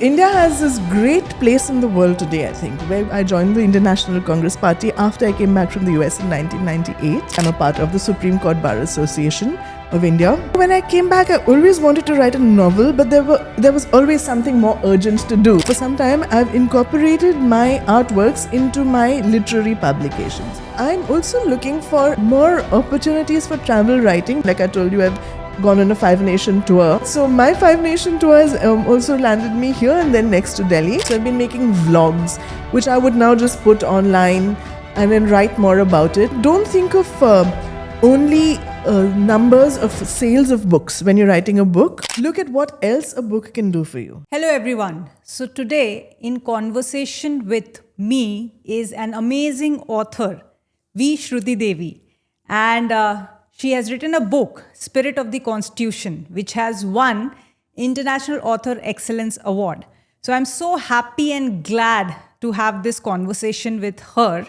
India has this great place in the world today, I think, where I joined the Indian National Congress Party after I came back from the US in 1998. I'm a part of the Supreme Court Bar Association of India. When I came back, I always wanted to write a novel, but there was always something more urgent to do. For some time, I've incorporated my artworks into my literary publications. I'm also looking for more opportunities for travel writing. Like I told you, I've gone on a 5-nation tour. So my 5-nation tour has also landed me here and then next to Delhi. So I've been making vlogs, which I would now just put online and then write more about it. Don't think of only numbers of sales of books when you're writing a book. Look at what else a book can do for you. Hello everyone. So today in conversation with me is an amazing author, Shruti Devi. And she has written a book, Spirit of the Constitution, which has won International Author Excellence Award. So I'm so happy and glad to have this conversation with her.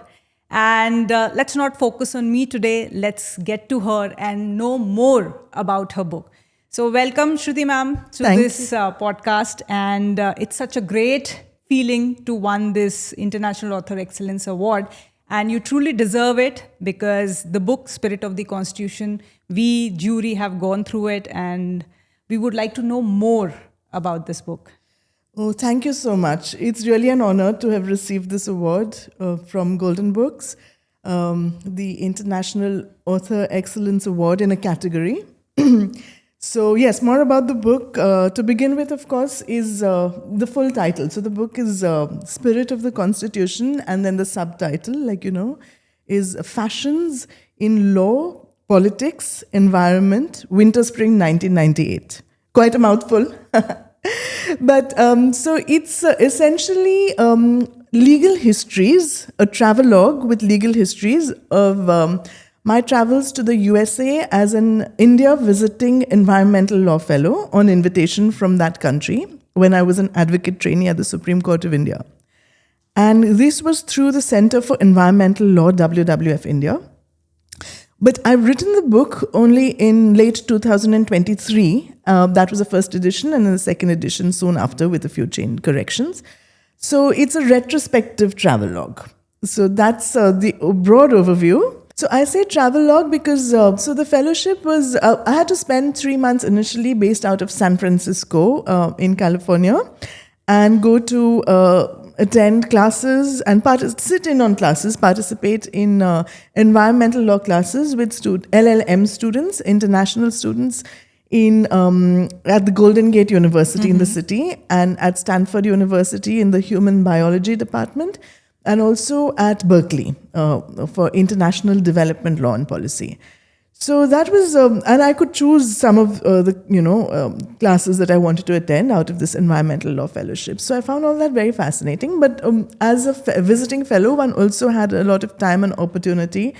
And let's not focus on me today. Let's get to her and know more about her book. So welcome, Shruti ma'am, to this podcast. And it's such a great feeling to win this International Author Excellence Award. And you truly deserve it because the book, Spirit of the Constitution, we jury have gone through it and we would like to know more about this book. Oh, thank you so much. It's really an honor to have received this award from Golden Books, the International Author Excellence Award in a category. So yes, more about the book. To begin with, of course, is the full title. So the book is Spirit of the Constitution, and then the subtitle, like you know, is Fashions in Law, Politics, Environment, Winter-Spring 1998. Quite a mouthful. But so it's essentially legal histories, a travelogue with legal histories of my travels to the USA as an India visiting environmental law fellow on invitation from that country when I was an advocate trainee at the Supreme Court of India. And this was through the Center for Environmental Law, WWF India. But I've written the book only in late 2023. That was the first edition, and then the second edition soon after with a few corrections. So it's a retrospective travelogue. So that's the broad overview. So I say travelogue because so the fellowship was, I had to spend 3 months initially based out of San Francisco in California and go to attend classes and sit in on classes, participate in environmental law classes with LLM students, international students at the Golden Gate University in the city and at Stanford University in the Human Biology Department, and also at Berkeley for international development law and policy. So that was, and I could choose some of the classes that I wanted to attend out of this environmental law fellowship. So I found all that very fascinating. But as a visiting fellow, one also had a lot of time and opportunity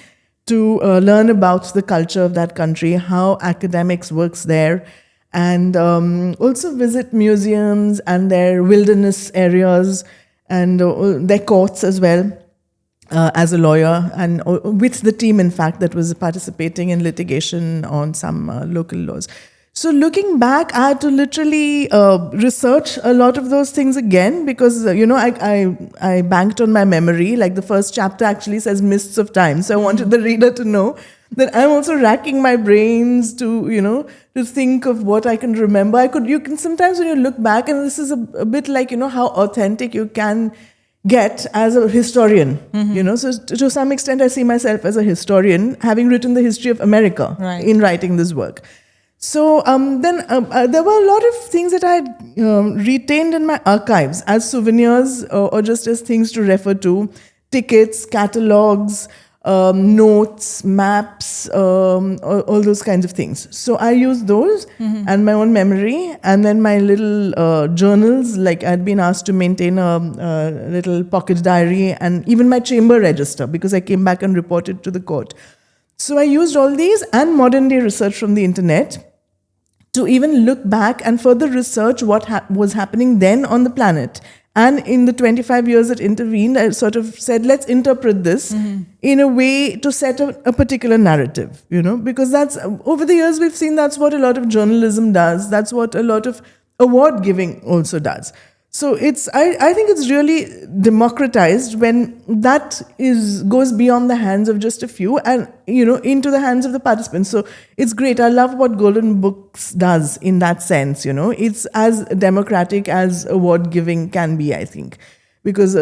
to learn about the culture of that country, how academics works there, and also visit museums and their wilderness areas and their courts as well as a lawyer, and with the team, in fact, that was participating in litigation on some local laws. So looking back, I had to literally research a lot of those things again because, I banked on my memory. Like the first chapter actually says mists of time. So I wanted the reader to know that I'm also racking my brains to think of what I can remember. You can sometimes when you look back, and this is a bit like, how authentic you can get as a historian, So to some extent, I see myself as a historian, having written the history of America in writing this work. So then there were a lot of things that I had retained in my archives as souvenirs or just as things to refer to, tickets, catalogs, notes, maps, all those kinds of things. So I used those and my own memory, and then my little journals, like I'd been asked to maintain a little pocket diary, and even my chamber register because I came back and reported to the court. So I used all these and modern day research from the internet to even look back and further research what was happening then on the planet. And in the 25 years that intervened, I sort of said, let's interpret this in a way to set a particular narrative, because that's, over the years we've seen that's what a lot of journalism does. That's what a lot of award giving also does. So I think it's really democratized when that goes beyond the hands of just a few and, into the hands of the participants. So it's great. I love what Golden Books does in that sense, It's as democratic as award giving can be, I think. Because,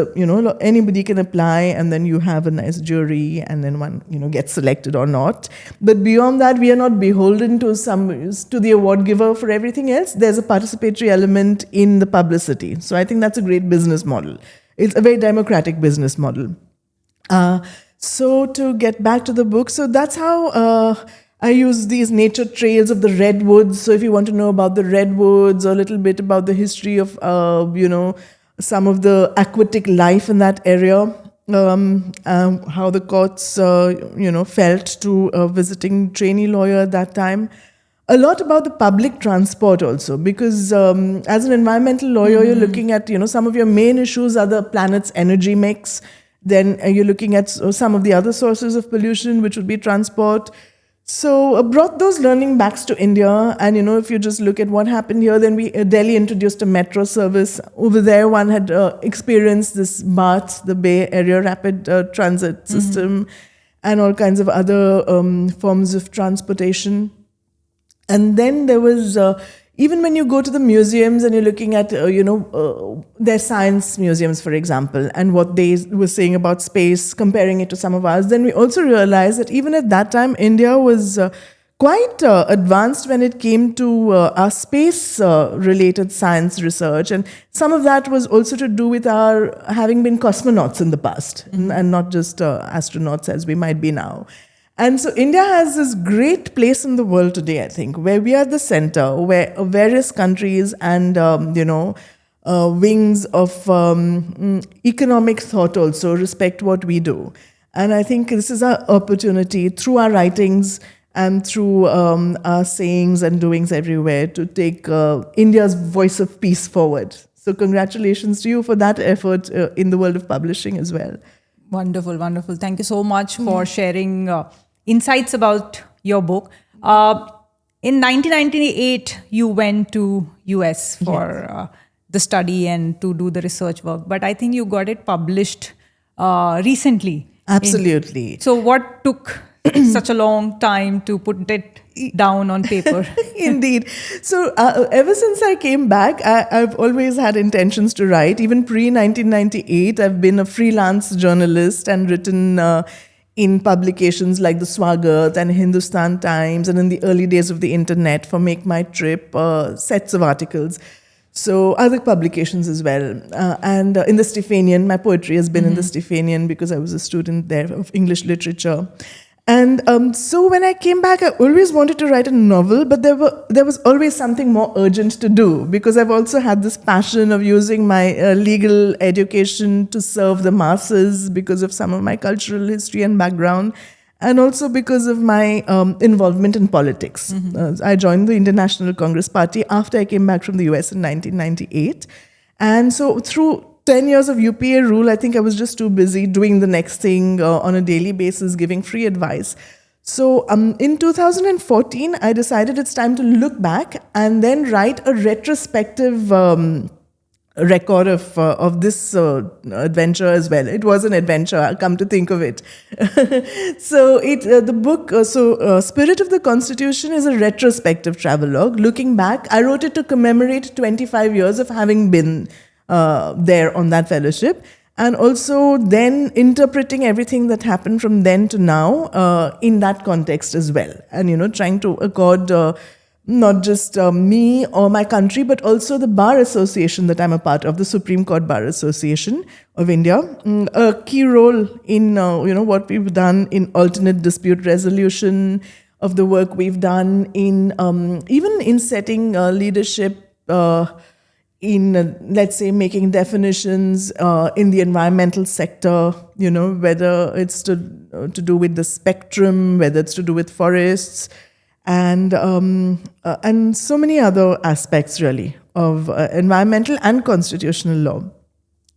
anybody can apply and then you have a nice jury and then one, gets selected or not. But beyond that, we are not beholden to the award giver for everything else. There's a participatory element in the publicity. So I think that's a great business model. It's a very democratic business model. So to get back to the book, so that's how I use these nature trails of the redwoods. So if you want to know about the redwoods or a little bit about the history of, some of the aquatic life in that area, how the courts, felt to a visiting trainee lawyer at that time. A lot about the public transport also, because as an environmental lawyer, you're looking at, some of your main issues are the planet's energy mix. Then you're looking at some of the other sources of pollution, which would be transport. So I brought those learning backs to India. And, if you just look at what happened here, then Delhi introduced a metro service. Over there, one had experienced this BART, the Bay Area Rapid Transit System, and all kinds of other forms of transportation. And then there was, even when you go to the museums and you're looking at, their science museums, for example, and what they were saying about space, comparing it to some of ours, then we also realized that even at that time, India was quite advanced when it came to our space-related science research. And some of that was also to do with our having been cosmonauts in the past, and not just astronauts as we might be now. And so India has this great place in the world today, I think, where we are the center, where various countries and, wings of economic thought also respect what we do. And I think this is our opportunity through our writings and through our sayings and doings everywhere to take India's voice of peace forward. So congratulations to you for that effort in the world of publishing as well. Wonderful, wonderful. Thank you so much for sharing insights about your book. In 1998, you went to US for the study and to do the research work. But I think you got it published recently. Absolutely. So what took such a long time to put it down on paper? Indeed. So ever since I came back, I've always had intentions to write. Even pre-1998, I've been a freelance journalist and written in publications like the Swagat and Hindustan Times, and in the early days of the internet for Make My Trip, sets of articles. So other publications as well. And in the Stephanian, my poetry has been in the Stephanian because I was a student there of English literature. And so when I came back, I always wanted to write a novel, but there was always something more urgent to do, because I've also had this passion of using my legal education to serve the masses because of some of my cultural history and background, and also because of my involvement in politics. I joined the International Congress Party after I came back from the US in 1998. And so through 10 years of UPA rule, I think I was just too busy doing the next thing on a daily basis, giving free advice. So in 2014, I decided it's time to look back and then write a retrospective record of this adventure as well. It was an adventure, I'll come to think of it. So the book, Spirit of the Constitution is a retrospective travelogue. Looking back, I wrote it to commemorate 25 years of having been there on that fellowship, and also then interpreting everything that happened from then to now in that context as well, and trying to accord not just me or my country, but also the Bar Association that I'm a part of, the Supreme Court Bar Association of India, a key role in what we've done in alternate dispute resolution, of the work we've done in even in setting leadership in, let's say, making definitions in the environmental sector, whether it's to do with the spectrum, whether it's to do with forests, and so many other aspects, really, of environmental and constitutional law.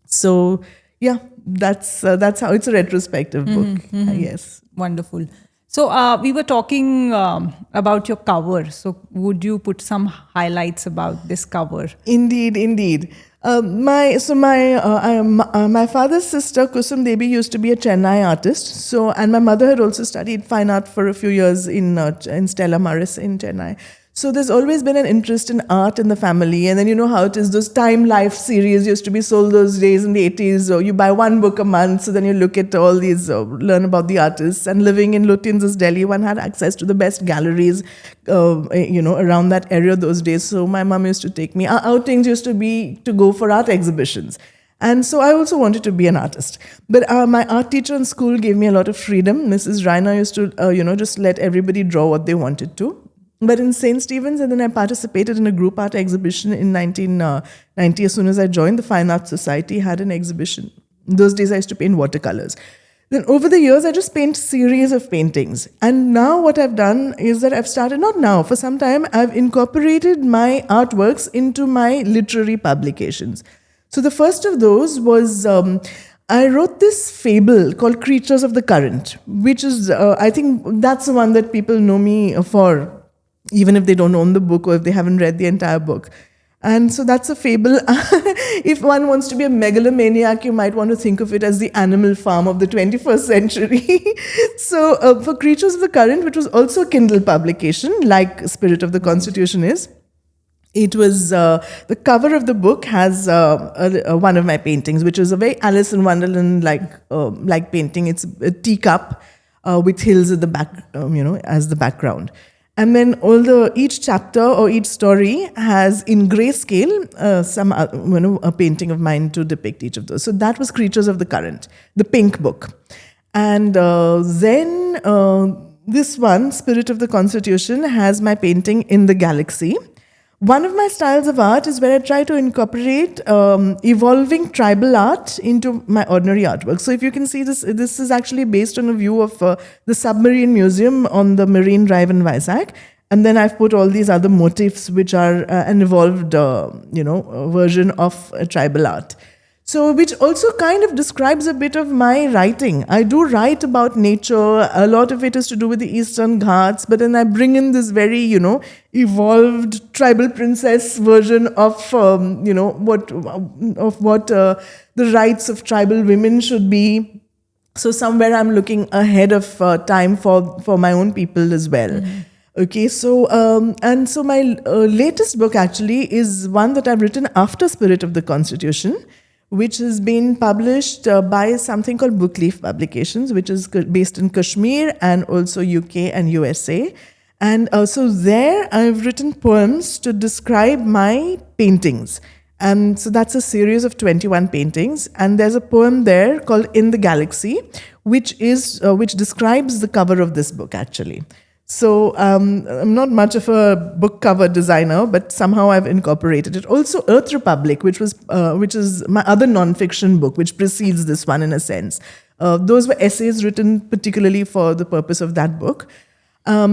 So, yeah, that's how it's a retrospective book, yes. Wonderful. So we were talking about your cover. So would you put some highlights about this cover? Indeed, indeed. My father's sister Kusum Devi used to be a Chennai artist. So, and my mother had also studied fine art for a few years in Stella Maris in Chennai. So there's always been an interest in art in the family. And then you know how it is, those Time Life series used to be sold those days in the 80s. So you buy one book a month, so then you look at all these, learn about the artists. And living in Lutyens' Delhi, one had access to the best galleries, around that area those days. So my mom used to take me. Our outings used to be to go for art exhibitions. And so I also wanted to be an artist. But my art teacher in school gave me a lot of freedom. Mrs. Raina used to, just let everybody draw what they wanted to. But in St. Stephen's, and then I participated in a group art exhibition in 1990. As soon as I joined, the Fine Arts Society had an exhibition. In those days, I used to paint watercolors. Then over the years, I just paint series of paintings. And now what I've done is that I've started, not now, for some time, I've incorporated my artworks into my literary publications. So the first of those was... I wrote this fable called Creatures of the Current, which is, I think that's the one that people know me for, even if they don't own the book or if they haven't read the entire book. And so that's a fable. If one wants to be a megalomaniac, you might want to think of it as the Animal Farm of the 21st century. So for Creatures of the Current, which was also a Kindle publication, like Spirit of the Constitution is, it was the cover of the book has one of my paintings, which is a very Alice in Wonderland like painting. It's a teacup with hills at the back, as the background. And then each chapter or each story has in grayscale a painting of mine to depict each of those. So that was Creatures of the Current, the pink book. And then this one, Spirit of the Constitution, has my painting In the Galaxy. One of my styles of art is where I try to incorporate evolving tribal art into my ordinary artwork. So if you can see this is actually based on a view of the Submarine Museum on the Marine Drive in Vizag. And then I've put all these other motifs which are an evolved, version of tribal art. So, which also kind of describes a bit of my writing. I do write about nature. A lot of it is to do with the Eastern Ghats, but then I bring in this very, evolved tribal princess version of, what the rights of tribal women should be. So somewhere I'm looking ahead of time for my own people as well. Mm-hmm. Okay, so my latest book actually is one that I've written after Spirit of the Constitution, which has been published by something called Bookleaf Publications, which is based in Kashmir and also UK and USA. And so there I've written poems to describe my paintings. And so that's a series of 21 paintings. And there's a poem there called In the Galaxy, which describes the cover of this book actually. So I'm not much of a book cover designer, but somehow I've incorporated it. Also, Earth Republic, which is my other nonfiction book, which precedes this one in a sense. Those were essays written particularly for the purpose of that book. I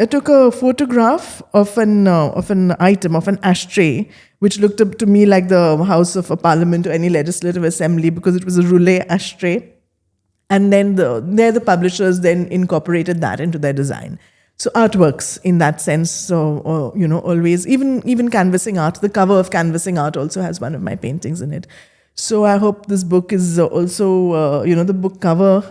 took a photograph of an item, of an ashtray, which looked up to me like the House of a Parliament or any legislative assembly because it was a roulette ashtray. And then the publishers then incorporated that into their design. So artworks in that sense. So, always, even canvassing art, the cover of canvassing art also has one of my paintings in it. So I hope this book is also, the book cover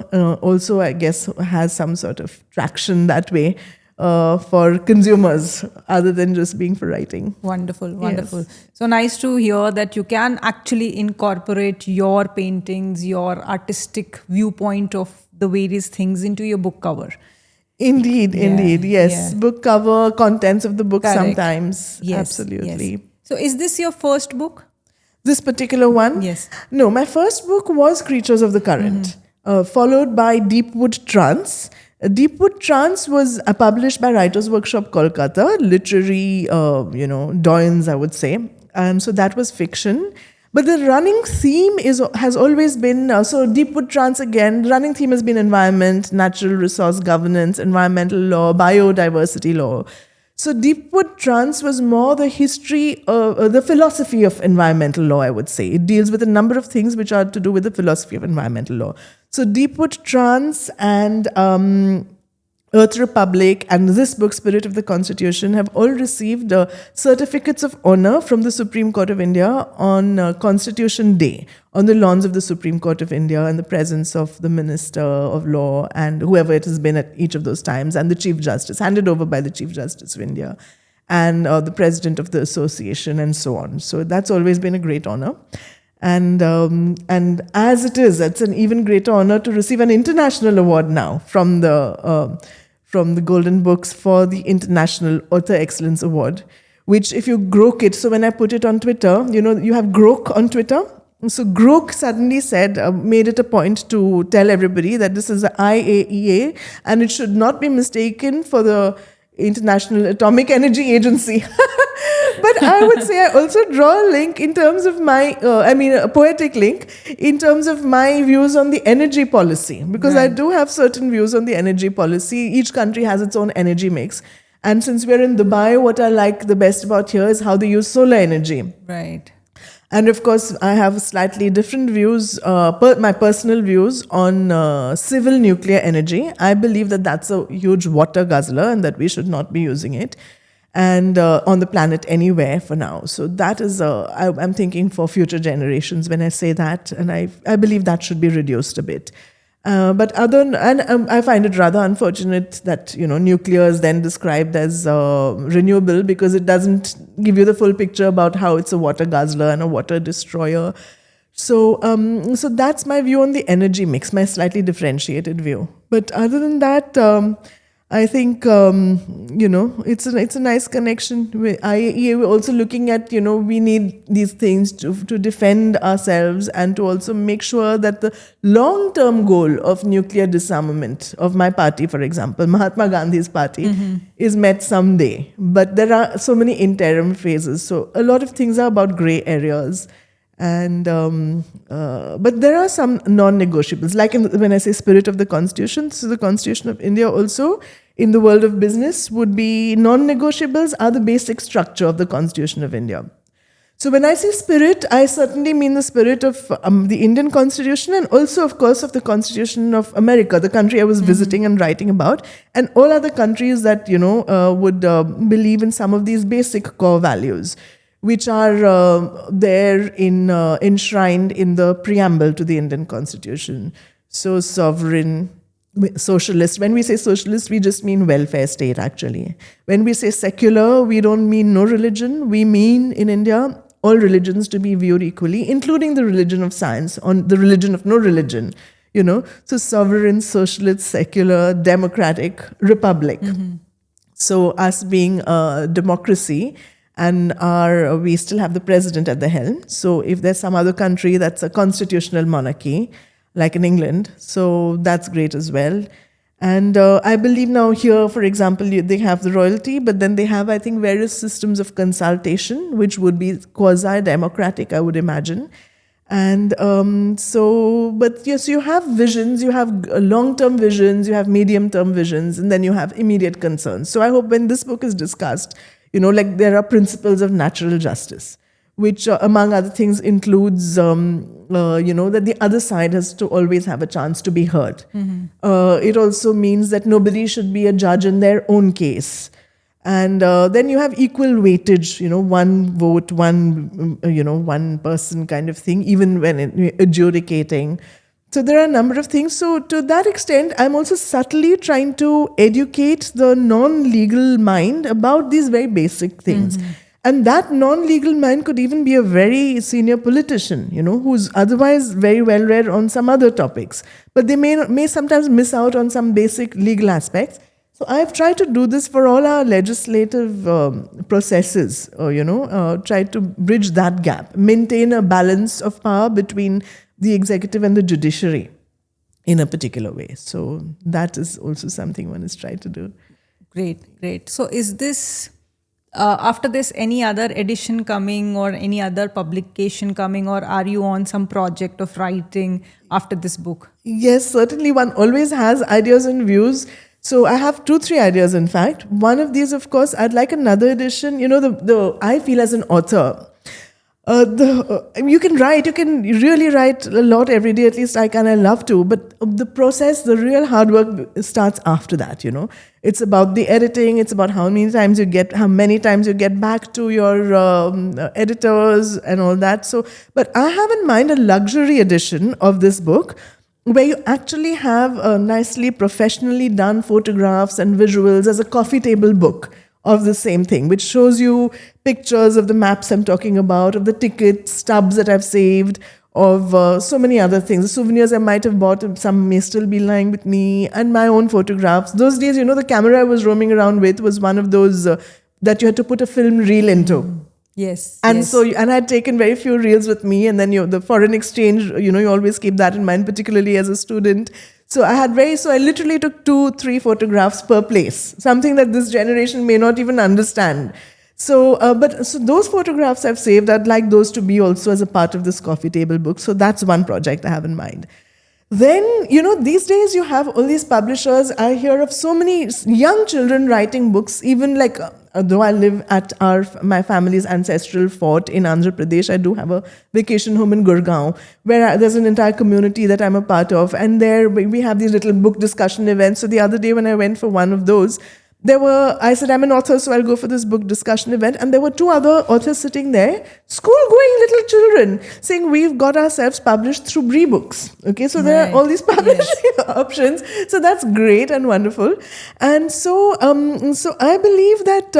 also, I guess, has some sort of traction that way for consumers other than just being for writing. Wonderful, wonderful. Yes. So nice to hear that you can actually incorporate your paintings, your artistic viewpoint of the various things into your book cover. Indeed, yes. Yeah. Book cover, contents of the book. Correct. Sometimes. Yes, absolutely. Yes. So is this your first book? This particular one? Yes. No, my first book was Creatures of the Current, followed by Deepwood Trance. Deepwood Trance was published by Writers Workshop Kolkata, literary, doyens, I would say. And so that was fiction. But the running theme has always been, so Deepwood Trance again, the running theme has been environment, natural resource governance, environmental law, biodiversity law. So Deepwood Trance was more the history, the philosophy of environmental law, I would say. It deals with a number of things which are to do with the philosophy of environmental law. So Deepwood Trance and Earth Republic and this book, Spirit of the Constitution, have all received certificates of honor from the Supreme Court of India on Constitution Day, on the lawns of the Supreme Court of India, in the presence of the Minister of Law and whoever it has been at each of those times, and the Chief Justice, handed over by the Chief Justice of India, and the President of the Association, and so on. So that's always been a great honor. And as it is, it's an even greater honor to receive an international award now from the Golden Books for the International Author Excellence Award, which if you grok it, so when I put it on Twitter, you have grok on Twitter. So grok suddenly said, made it a point to tell everybody that this is the IAEA and it should not be mistaken for the International Atomic Energy Agency. But I would say I also draw a link in terms of a poetic link in terms of my views on the energy policy, because I do have certain views on the energy policy. Each country has its own energy mix. And since we're in Dubai, what I like the best about here is how they use solar energy. Right. And of course, I have slightly different views, my personal views on civil nuclear energy. I believe that that's a huge water guzzler and that we should not be using it. And on the planet anywhere for now. So that is, I'm thinking for future generations when I say that, and I believe that should be reduced a bit. But I find it rather unfortunate that, nuclear is then described as renewable, because it doesn't give you the full picture about how it's a water guzzler and a water destroyer. So that's my view on the energy mix, my slightly differentiated view. But other than that, I think, it's a nice connection. IAEA, we're also looking at, we need these things to defend ourselves and to also make sure that the long-term goal of nuclear disarmament of my party, for example, Mahatma Gandhi's party, is met someday. But there are so many interim phases. So a lot of things are about gray areas. And but there are some non-negotiables, like when I say spirit of the Constitution, so the Constitution of India also in the world of business would be non-negotiables are the basic structure of the Constitution of India. So when I say spirit, I certainly mean the spirit of the Indian Constitution and also, of course, of the Constitution of America, the country I was visiting and writing about, and all other countries that, would believe in some of these basic core values, which are there enshrined in the preamble to the Indian Constitution. So sovereign, socialist. When we say socialist, we just mean welfare state, actually. When we say secular, we don't mean no religion. We mean, in India, all religions to be viewed equally, including the religion of science, on the religion of no religion. So sovereign, socialist, secular, democratic, republic. So us being a democracy, and we still have the president at the helm. So if there's some other country that's a constitutional monarchy, like in England, so that's great as well. And I believe now here, for example, they have the royalty, but then they have, I think, various systems of consultation, which would be quasi-democratic, I would imagine. And but yes, you have visions, you have long-term visions, you have medium-term visions, and then you have immediate concerns. So I hope when this book is discussed, there are principles of natural justice, which among other things includes, that the other side has to always have a chance to be heard. It also means that nobody should be a judge in their own case. And then you have equal weightage, one vote, one person kind of thing, even when adjudicating. So there are a number of things. So to that extent, I'm also subtly trying to educate the non-legal mind about these very basic things. And that non-legal mind could even be a very senior politician, who's otherwise very well read on some other topics. But they may sometimes miss out on some basic legal aspects. So I've tried to do this for all our legislative processes, try to bridge that gap, maintain a balance of power between the executive and the judiciary in a particular way. So that is also something one is trying to do. Great. So is this, after this, any other edition coming or any other publication coming, or are you on some project of writing after this book? Yes, certainly one always has ideas and views. So I have 2, 3 ideas, in fact. One of these, of course, I'd like another edition. I feel as an author, you can write, you can really write a lot every day, at least I can, I love to, but the process, the real hard work starts after that. It's about the editing, it's about how many times you get back to your editors and all that. So, but I have in mind a luxury edition of this book where you actually have nicely professionally done photographs and visuals as a coffee table book of the same thing, which shows you pictures of the maps I'm talking about, of the ticket stubs that I've saved, of so many other things. The souvenirs I might have bought, some may still be lying with me, and my own photographs. Those days, the camera I was roaming around with was one of those that you had to put a film reel into. Yes. And yes. so, and I had taken very few reels with me, and then the foreign exchange, you always keep that in mind, particularly as a student. So I literally took 2, 3 photographs per place, something that this generation may not even understand. So those photographs I've saved, I'd like those to be also as a part of this coffee table book. So that's one project I have in mind. Then, these days you have all these publishers. I hear of so many young children writing books, even like, though I live at my family's ancestral fort in Andhra Pradesh, I do have a vacation home in Gurgaon, where there's an entire community that I'm a part of. And there we have these little book discussion events. So the other day when I went for one of those, I said, I'm an author, so I'll go for this book discussion event. And there were 2 other authors sitting there, school-going little children, saying, we've got ourselves published through Bree Books. Okay, so there are all these publishing options. So that's great and wonderful. And so I believe that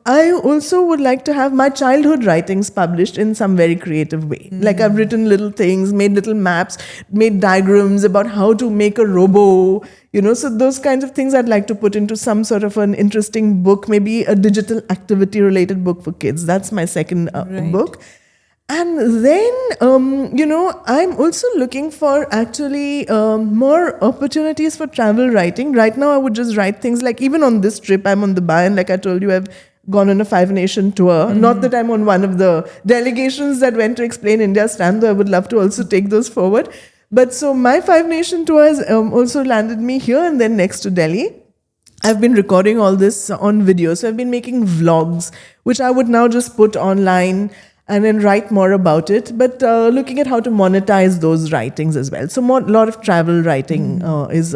I also would like to have my childhood writings published in some very creative way. Like I've written little things, made little maps, made diagrams about how to make a robo, so those kinds of things I'd like to put into some sort of an interesting book, maybe a digital activity related book for kids. That's my second book. And then, I'm also looking for actually more opportunities for travel writing. Right now, I would just write things like, even on this trip, I'm on Dubai, and like I told you, I've gone on a 5-nation tour. Not that I'm on one of the delegations that went to explain India's stand, though I would love to also take those forward. But so my 5-nation tour has also landed me here and then next to Delhi. I've been recording all this on video. So I've been making vlogs, which I would now just put online and then write more about it. But looking at how to monetize those writings as well. So a lot of travel writing is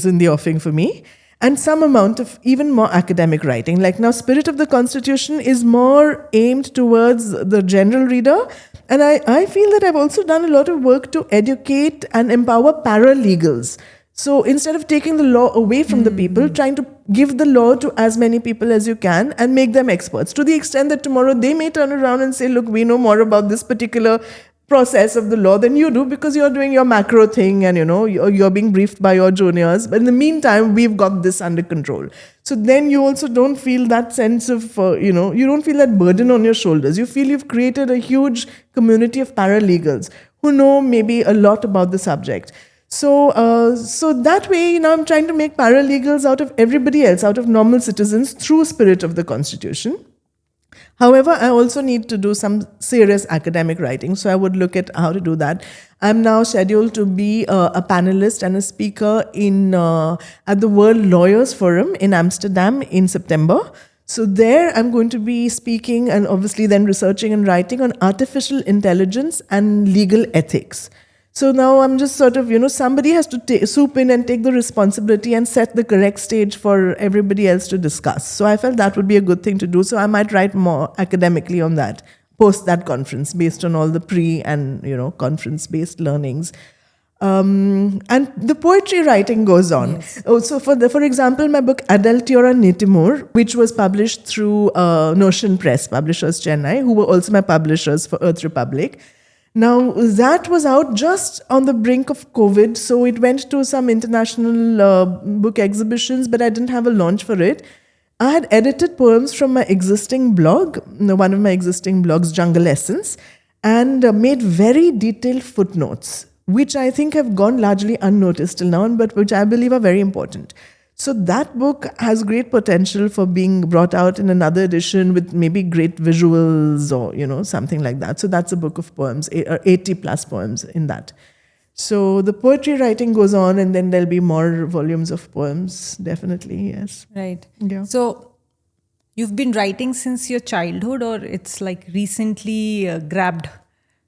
in the offing for me. And some amount of even more academic writing. Like now, Spirit of the Constitution is more aimed towards the general reader. And I feel that I've also done a lot of work to educate and empower paralegals. So instead of taking the law away from the people, trying to give the law to as many people as you can and make them experts, to the extent that tomorrow they may turn around and say, look, we know more about this particular process of the law than you do because you're doing your macro thing and you're being briefed by your juniors. But in the meantime, we've got this under control. So then you also don't feel that sense of, you don't feel that burden on your shoulders. You feel you've created a huge community of paralegals who know maybe a lot about the subject. So that way, I'm trying to make paralegals out of everybody else, out of normal citizens through Spirit of the Constitution. However, I also need to do some serious academic writing, so I would look at how to do that. I'm now scheduled to be a panelist and a speaker at the World Lawyers Forum in Amsterdam in September. So there I'm going to be speaking and obviously then researching and writing on artificial intelligence and legal ethics. So now I'm just sort of, somebody has to swoop in and take the responsibility and set the correct stage for everybody else to discuss. So I felt that would be a good thing to do. So I might write more academically on that, post that conference, based on all the and, conference-based learnings. And the poetry writing goes on. Yes. So for example, my book Adultiora Nitimur, which was published through Notion Press, publishers Chennai, who were also my publishers for Earth Republic. Now, that was out just on the brink of COVID, so it went to some international book exhibitions, but I didn't have a launch for it. I had edited poems from my existing blog, one of my existing blogs, Jungle Essence, and made very detailed footnotes, which I think have gone largely unnoticed till now, but which I believe are very important. So that book has great potential for being brought out in another edition with maybe great visuals or, something like that. So that's a book of poems, 80 plus poems in that. So the poetry writing goes on, and then there'll be more volumes of poems, definitely, yes. Right. Yeah. So you've been writing since your childhood, or it's like recently grabbed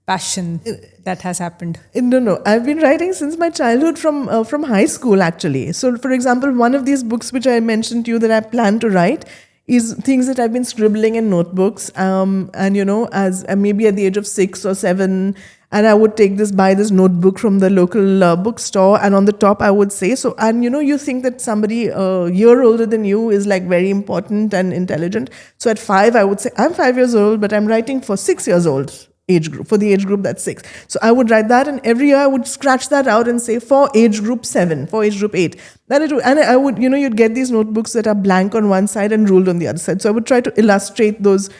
passion that has happened? No. I've been writing since my childhood from high school, actually. So, for example, one of these books which I mentioned to you that I plan to write is things that I've been scribbling in notebooks. And as maybe at the age of 6 or 7, and I would buy this notebook from the local bookstore, and on the top I would say so. And you think that somebody a year older than you is like very important and intelligent. So at 5, I would say I'm 5 years old, but I'm writing for 6 years old age group, for the age group that's 6. So I would write that, and every year I would scratch that out and say for age group 7, for age group 8. And I would, you'd get these notebooks that are blank on one side and ruled on the other side. So I would try to illustrate those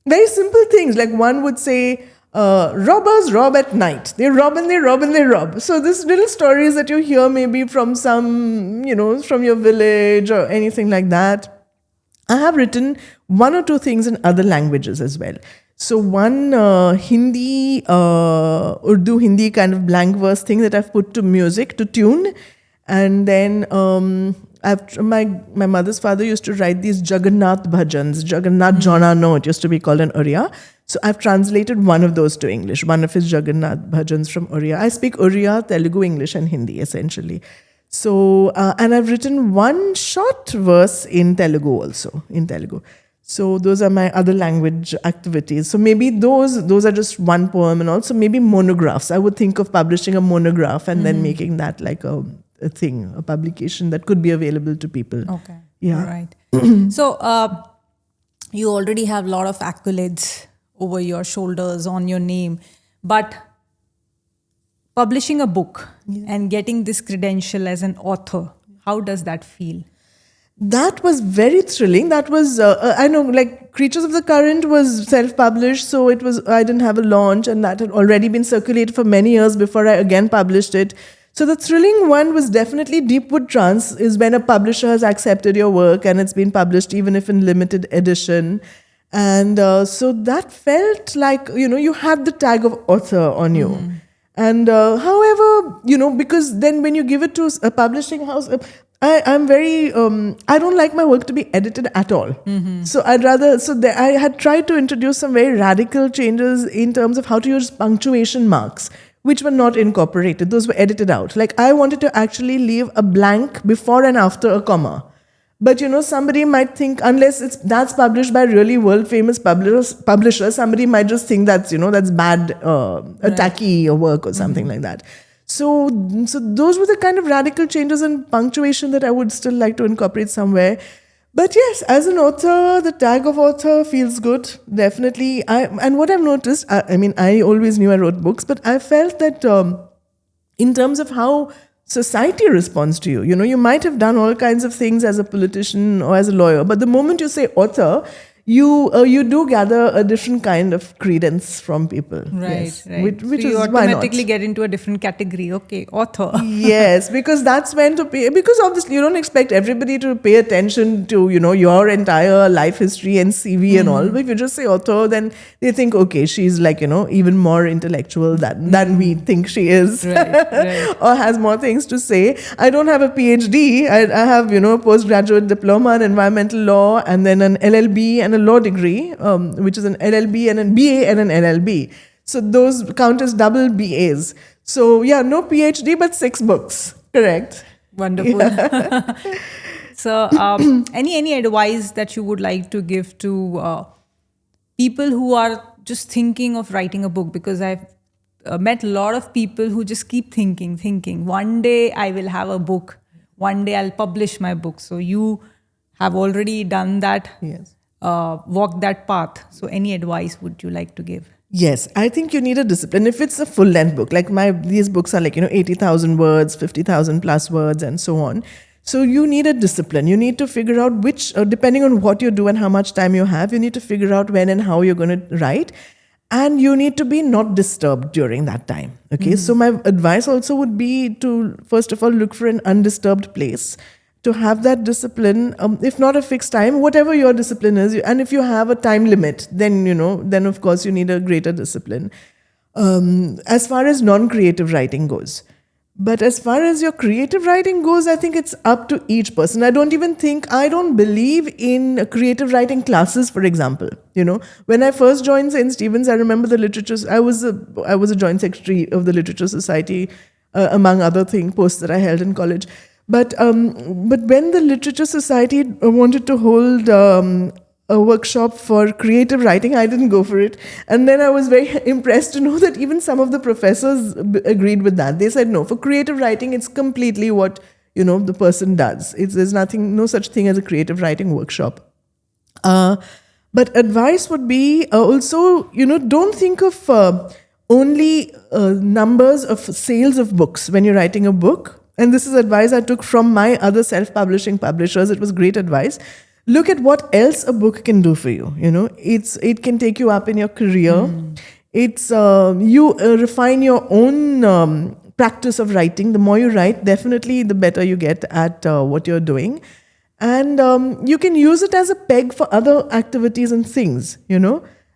very simple things. Like one would say, robbers rob at night. They rob and they rob and they rob. So these little stories that you hear maybe from some, from your village or anything like that. I have written 1 or 2 things in other languages as well. So one Hindi, Urdu Hindi kind of blank verse thing that I've put to music, to tune. And then my mother's father used to write these Jagannath bhajans, Jagannath Jonano, it used to be called in Oriya. So I've translated one of those to English, one of his Jagannath bhajans from Oriya. I speak Oriya, Telugu, English and Hindi essentially. So, and I've written 1 short verse in Telugu also, in Telugu. So those are my other language activities. So maybe those are just 1 poem, and also maybe monographs. I would think of publishing a monograph and then making that like a thing, a publication that could be available to people. Okay. Yeah. All right. So you already have a lot of accolades over your shoulders, on your name, but publishing a book and getting this credential as an author, how does that feel? That was very thrilling. That was, I know, like Creatures of the Current was self-published, so I didn't have a launch, and that had already been circulated for many years before I again published it. So the thrilling one was definitely Deepwood Trance, is when a publisher has accepted your work and it's been published even if in limited edition. And so that felt like, you had the tag of author on you. And however, because then when you give it to a publishing house, I'm very, I don't like my work to be edited at all. So I had tried to introduce some very radical changes in terms of how to use punctuation marks, which were not incorporated. Those were edited out. Like I wanted to actually leave a blank before and after a comma. But somebody might think, unless that's published by really world famous publishers, somebody might just think that's bad, a tacky work or something like that. So those were the kind of radical changes in punctuation that I would still like to incorporate somewhere. But yes, as an author, the tag of author feels good, definitely. And what I've noticed, I always knew I wrote books, but I felt that in terms of how society responds to you, you might have done all kinds of things as a politician or as a lawyer, but the moment you say author, you do gather a different kind of credence from people. Right, yes. right. Which so you is why automatically not? get into a different category. Okay, author. Yes, because that's when to pay. Because obviously you don't expect everybody to pay attention to your entire life history and CV and all. But if you just say author, then they think, okay, she's like even more intellectual than we think she is, Right. or has more things to say. I don't have a PhD. I have a postgraduate diploma in environmental law, and then an LLB and a law degree, which is an LLB and an BA and an LLB. So those count as double BAs. So yeah, no PhD, but 6 books. Correct. Wonderful. Yeah. So any advice that you would like to give to people who are just thinking of writing a book? Because I've met a lot of people who just keep thinking, one day I will have a book, one day I'll publish my book. So you have already done that. Yes. Walk that path. So any advice would you like to give? Yes, I think you need a discipline. If it's a full-length book, like these books are like 80,000 words, 50,000 plus words, and so on. So you need a discipline. You need to figure out which, depending on what you do and how much time you have, you need to figure out when and how you're going to write. And you need to be not disturbed during that time. Okay, so my advice also would be to, first of all, look for an undisturbed place, to have that discipline, if not a fixed time, whatever your discipline is. And if you have a time limit, then, of course you need a greater discipline. As far as non-creative writing goes, But as far as your creative writing goes, I think it's up to each person. I don't believe in creative writing classes, for example. When I first joined St. Stephen's, I remember I was a joint secretary of the Literature Society, among other posts that I held in college. But when the Literature Society wanted to hold a workshop for creative writing, I didn't go for it. And then I was very impressed to know that even some of the professors agreed with that. They said, no, for creative writing, it's completely what, the person does. There's no such thing as a creative writing workshop. But advice would be also, don't think of only numbers of sales of books when you're writing a book. And this is advice I took from my other self-publishing publishers. It was great advice. Look at what else a book can do for you. It can take you up in your career. It's you refine your own practice of writing. The more you write, definitely the better you get at what you're doing. And you can use it as a peg for other activities and things,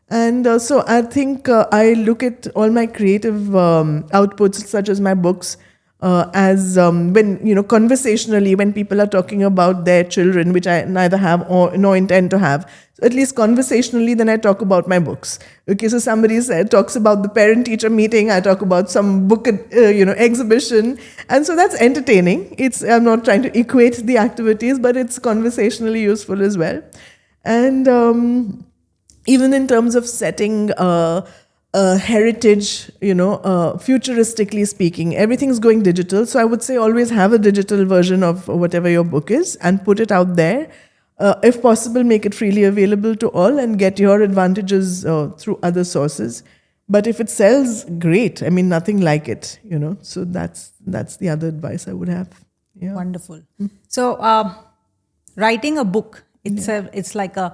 And so I think I look at all my creative outputs, such as my books, as when, conversationally, when people are talking about their children, which I neither have or no intend to have, so at least conversationally, then I talk about my books. Okay, so somebody talks about the parent-teacher meeting, I talk about some book, exhibition, and so that's entertaining. I'm not trying to equate the activities, but it's conversationally useful as well. And even in terms of setting heritage, futuristically speaking, everything's going digital. So I would say always have a digital version of whatever your book is and put it out there. If possible, make it freely available to all and get your advantages through other sources. But if it sells, great. I mean, nothing like it, So that's the other advice I would have. Yeah. Wonderful. So writing a book, it's like a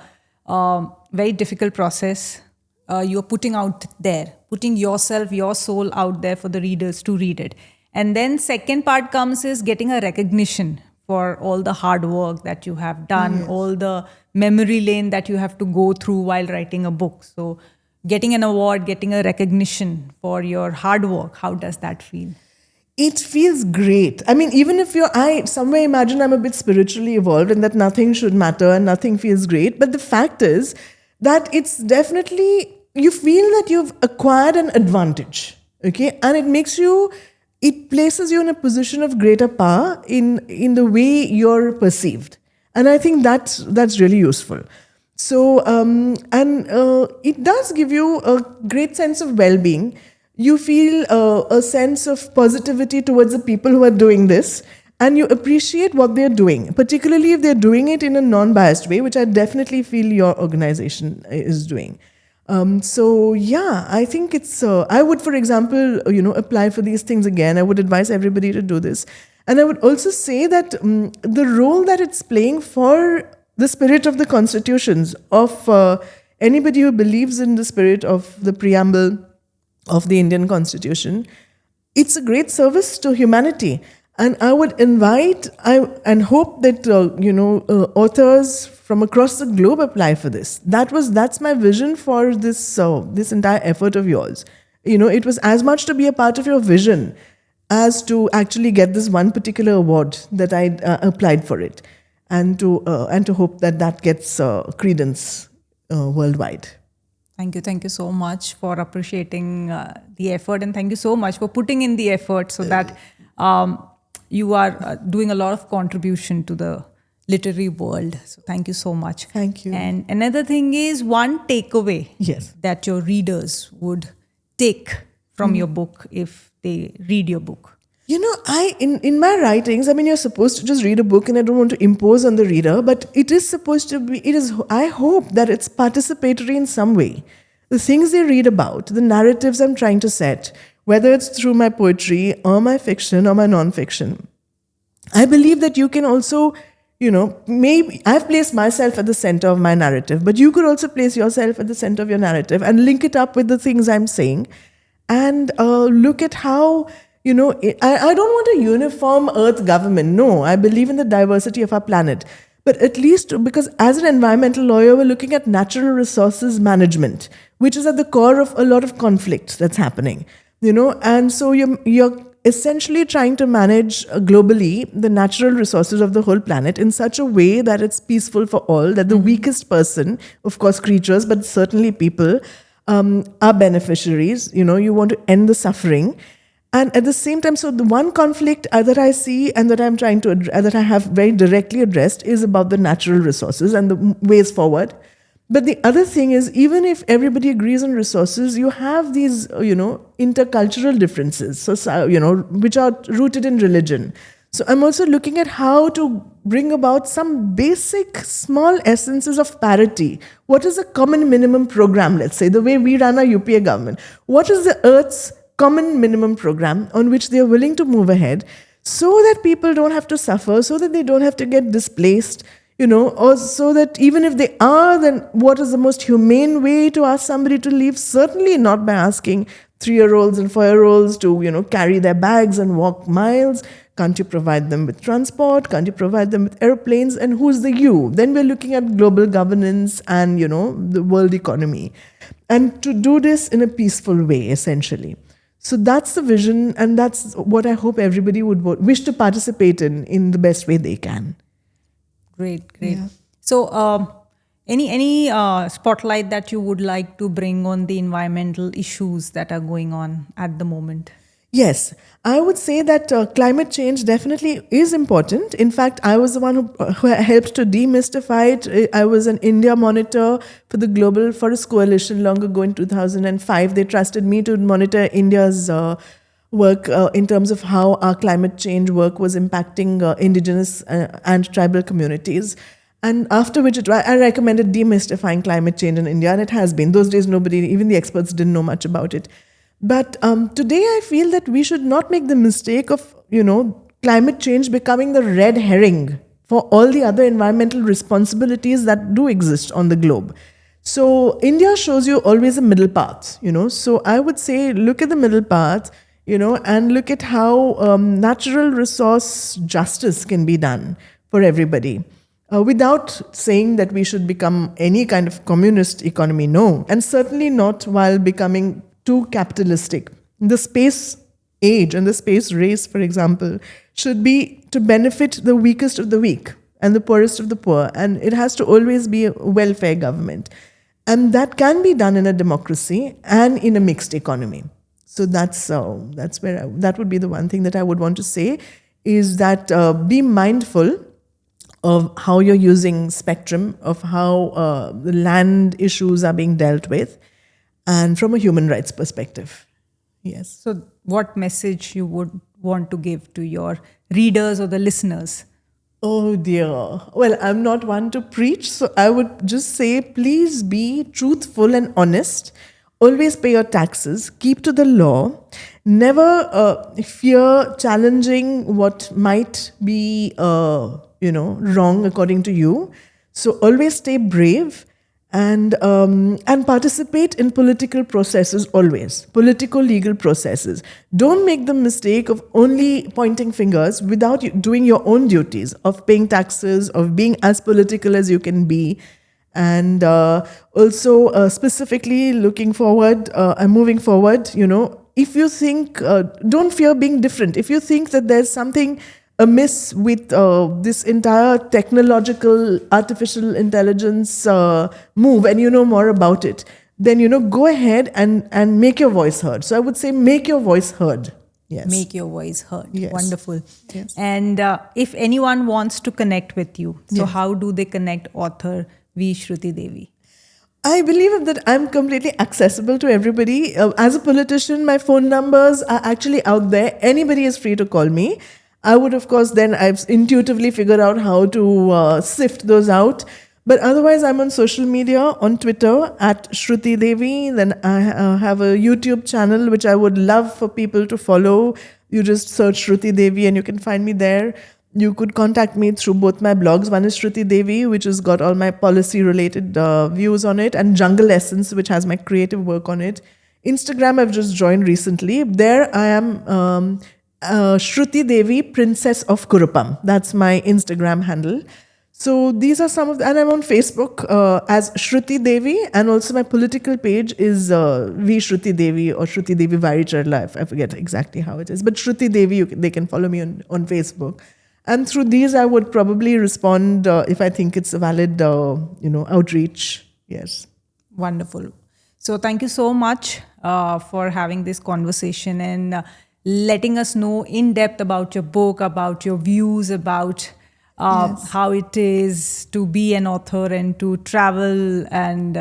very difficult process. You're putting yourself, your soul out there for the readers to read it. And then second part comes is getting a recognition for all the hard work that you have done, all the memory lane that you have to go through while writing a book. So getting an award, getting a recognition for your hard work, how does that feel? It feels great. I mean, even if I somewhere imagine I'm a bit spiritually evolved and that nothing should matter and nothing feels great. But the fact is that it's definitely, you feel that you've acquired an advantage, okay? And it places you in a position of greater power in the way you're perceived. And I think that's really useful. So, it does give you a great sense of well-being. You feel a sense of positivity towards the people who are doing this, and you appreciate what they're doing, particularly if they're doing it in a non-biased way, which I definitely feel your organization is doing. I think I would, for example, apply for these things again. I would advise everybody to do this. And I would also say that the role that it's playing for the spirit of the constitutions of anybody who believes in the spirit of the preamble of the Indian Constitution, it's a great service to humanity. And I would invite and hope that authors from across the globe apply for this. That's my vision for this entire effort of yours. It was as much to be a part of your vision as to actually get this one particular award that I applied for it, and to hope that gets credence worldwide. Thank you so much for appreciating the effort, and thank you so much for putting in the effort so that you are doing a lot of contribution to the literary world. So thank you so much. Thank you. And another thing is one takeaway that your readers would take from your book if they read your book. In my writings, I mean, you're supposed to just read a book, and I don't want to impose on the reader, but it is supposed to be, I hope that it's participatory in some way. The things they read about, the narratives I'm trying to set, whether it's through my poetry or my fiction or my non-fiction, I believe that you can also, maybe I've placed myself at the center of my narrative, but you could also place yourself at the center of your narrative and link it up with the things I'm saying, and look at how, I don't want a uniform Earth government. No, I believe in the diversity of our planet. But at least, because as an environmental lawyer, we're looking at natural resources management, which is at the core of a lot of conflict that's happening. And so you're essentially trying to manage globally the natural resources of the whole planet in such a way that it's peaceful for all, that the weakest person, of course creatures, but certainly people, are beneficiaries. You want to end the suffering. And at the same time, so the one conflict that I see and that I'm trying to that I have very directly addressed is about the natural resources and the ways forward. But the other thing is, even if everybody agrees on resources, you have these, intercultural differences, so, which are rooted in religion. So I'm also looking at how to bring about some basic small essences of parity. What is a common minimum program, let's say, the way we run our UPA government? What is the Earth's common minimum program on which they are willing to move ahead so that people don't have to suffer, so that they don't have to get displaced, or so that even if they are, then what is the most humane way to ask somebody to leave? Certainly not by asking 3-year-olds and 4-year-olds to, carry their bags and walk miles. Can't you provide them with transport? Can't you provide them with airplanes? And who's the you? Then we're looking at global governance and, the world economy. And to do this in a peaceful way, essentially. So that's the vision, and that's what I hope everybody would wish to participate in the best way they can. Great. Yeah. So, any spotlight that you would like to bring on the environmental issues that are going on at the moment? Yes, I would say that climate change definitely is important. In fact, I was the one who helped to demystify it. I was an India monitor for the Global Forest Coalition long ago in 2005. They trusted me to monitor India's work in terms of how our climate change work was impacting indigenous and tribal communities. And after which I recommended demystifying climate change in India, and it has been. Those days, nobody, even the experts, didn't know much about it. But today I feel that we should not make the mistake of, climate change becoming the red herring for all the other environmental responsibilities that do exist on the globe. So India shows you always a middle path, So I would say look at the middle path, and look at how natural resource justice can be done for everybody. Without saying that we should become any kind of communist economy, no. And certainly not while becoming too capitalistic. The space age and the space race, for example, should be to benefit the weakest of the weak and the poorest of the poor. And it has to always be a welfare government. And that can be done in a democracy and in a mixed economy. So that's where that would be the one thing that I would want to say, is that be mindful of how you're using spectrum, of how the land issues are being dealt with, and from a human rights perspective. Yes. So what message you would want to give to your readers or the listeners? Oh dear. Well, I'm not one to preach, so I would just say, please be truthful and honest. Always pay your taxes. Keep to the law. Never fear challenging what might be, wrong according to you. So always stay brave. And participate in political processes always, political legal processes. Don't make the mistake of only pointing fingers without doing your own duties, of paying taxes, of being as political as you can be. And also specifically looking forward and moving forward, if you think, don't fear being different. If you think that there's something amiss with this entire technological artificial intelligence move, and you know more about it, then go ahead and make your voice heard. So I would say make your voice heard. Yes. Make your voice heard. Yes. Wonderful. Yes. And if anyone wants to connect with you, so Yes. how do they connect author V. Shruti Devi? I believe that I'm completely accessible to everybody. As a politician, my phone numbers are actually out there. Anybody is free to call me. I would, of course, then I've intuitively figured out how to sift those out. But otherwise, I'm on social media, on Twitter, at Shruti Devi. Then I have a YouTube channel, which I would love for people to follow. You just search Shruti Devi and you can find me there. You could contact me through both my blogs. One is Shruti Devi, which has got all my policy-related views on it, and Jungle Essence, which has my creative work on it. Instagram, I've just joined recently. There I am... Shruti Devi, Princess of Kurupam. That's my Instagram handle. So these are some of and I'm on Facebook as Shruti Devi, and also my political page is V Shruti Devi or Shruti Devi Varicharla. I forget exactly how it is, but Shruti Devi, they can follow me on Facebook. And through these, I would probably respond if I think it's a valid, outreach. Yes. Wonderful. So thank you so much for having this conversation and letting us know in depth about your book, about your views, about how it is to be an author and to travel and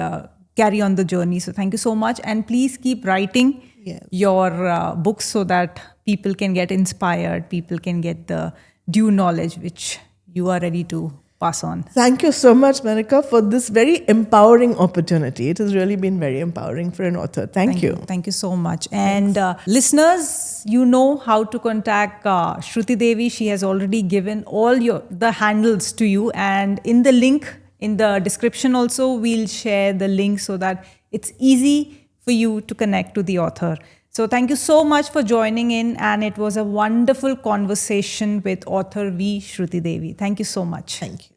carry on the journey. So thank you so much. And please keep writing your books so that people can get inspired, people can get the due knowledge which you are ready to pass on. Thank you so much, Manika, for this very empowering opportunity. It has really been very empowering for an author. Thank you. Thank you so much. And listeners, you know how to contact Shruti Devi. She has already given all the handles to you. And in the link, in the description also, we'll share the link so that it's easy for you to connect to the author. So thank you so much for joining in, and it was a wonderful conversation with author V. Shruti Devi. Thank you so much. Thank you.